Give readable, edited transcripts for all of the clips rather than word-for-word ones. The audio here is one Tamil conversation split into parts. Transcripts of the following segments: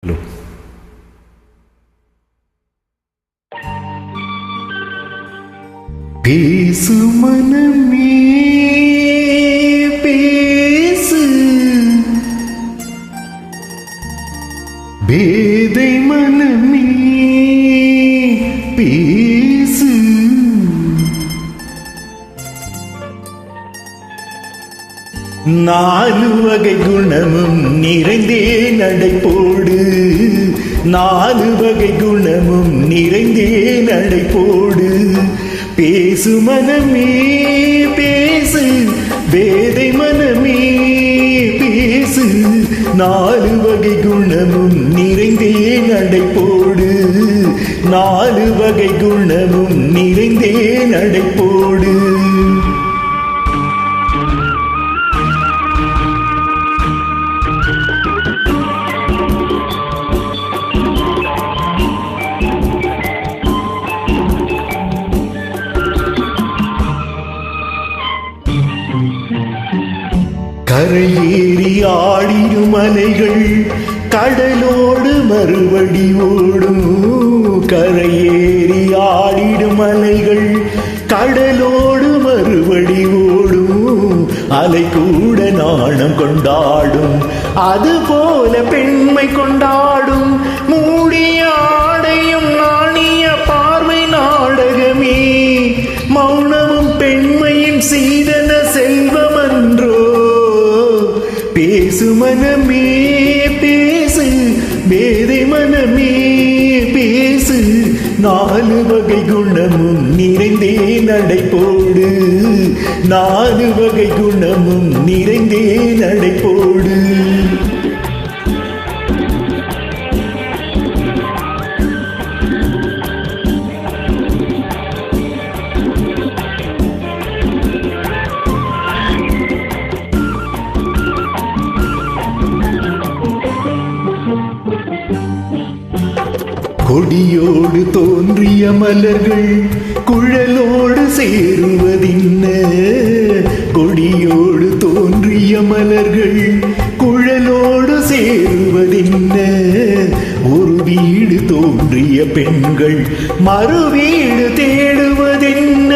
ஹலோ. பேசு மனமே பேசு, பேதை மனமே பேசு. நாலு வகை குணமும் நிறைந்தே நடைபோடு, நாலு வகை குணமும் நிறைந்தே நடைபோடு. பேசு மனமே பேசு, பேதை மனமே பேசு. நாலு வகை குணமும் நிறைந்தே நடைபோடு, நாலு வகை குணமும் நிறைந்தே நடைபோடு. கரையேறி ஆடிடும் அலைகள் கடலோடு மறுபடி ஓடும், கரையேறி ஆடிடும் அலைகள் கடலோடு மறுபடி ஓடும். அலை கூட நாணம் கொண்டாடும், அதுபோல பெண்மை கொண்டாடும். மூடிய ஆடையும் நாணிய பார்வை நாடகமே, மௌனமும் பெண்மையின் சீதன செல்வமன்றோ. பேசு மனமே பேசு, பேதை மனமே பேசு. நாலு வகை குணமும் நிறைந்தே நடைபோடு, நாலு வகை குணமும் நிறைந்தே நடைபோடு. கொடியோடு தோன்றிய மலர்கள் குழலோடு சேருவதின்ன, கொடியோடு தோன்றிய மலர்கள் குழலோடு சேருவதின்ன. ஒரு வீடு தோன்றிய பெண்கள் மறு வீடு தேடுவதென்ன.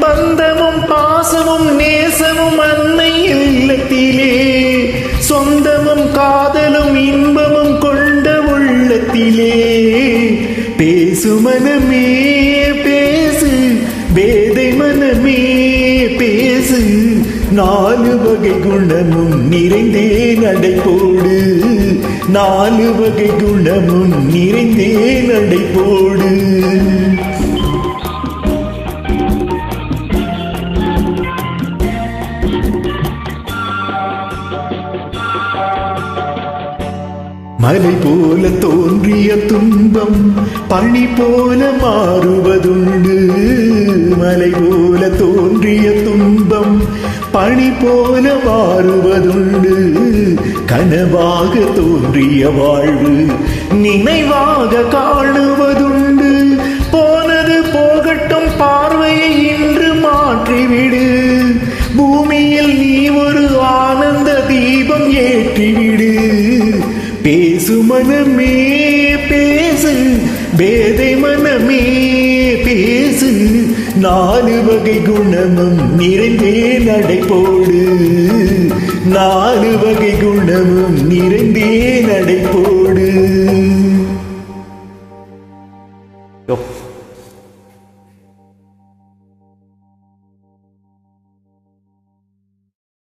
பந்தமும் பாசமும் நேசமும் அன்னை இல்லத்திலே, சொந்தமும் காதலும் இன்பமும் கொண்ட உள்ளத்திலே. பேசு மனமே பேசு, பேதை மனமே பேசு. நாலு வகை குணமும் நிறைந்தே நடைபோடு, நாலு வகை குணமும் நிறைந்தே நடைபோடு. மலை போல தோன்றிய துன்பம் பனி போல மாறுவதுண்டு, மலை போல தோன்றிய துன்பம் பனி போல மாறுவதுண்டு. கனவாக தோன்றிய வாழ்வு நினைவாக காணுவதுண்டு. போனது போகட்டும், பார்வையை இன்று மாற்றிவிடு. பூமியில் நீ ஒரு ஆனந்த தீபம் ஏற்றிவிடு. பேசு மனமே பேசு, பேதை மனமே பேசு. நாலு வகை குணமும் நிறைந்தே நடைபோடு, நாலு வகை குணமும் நிறைந்தே நடைபோடு.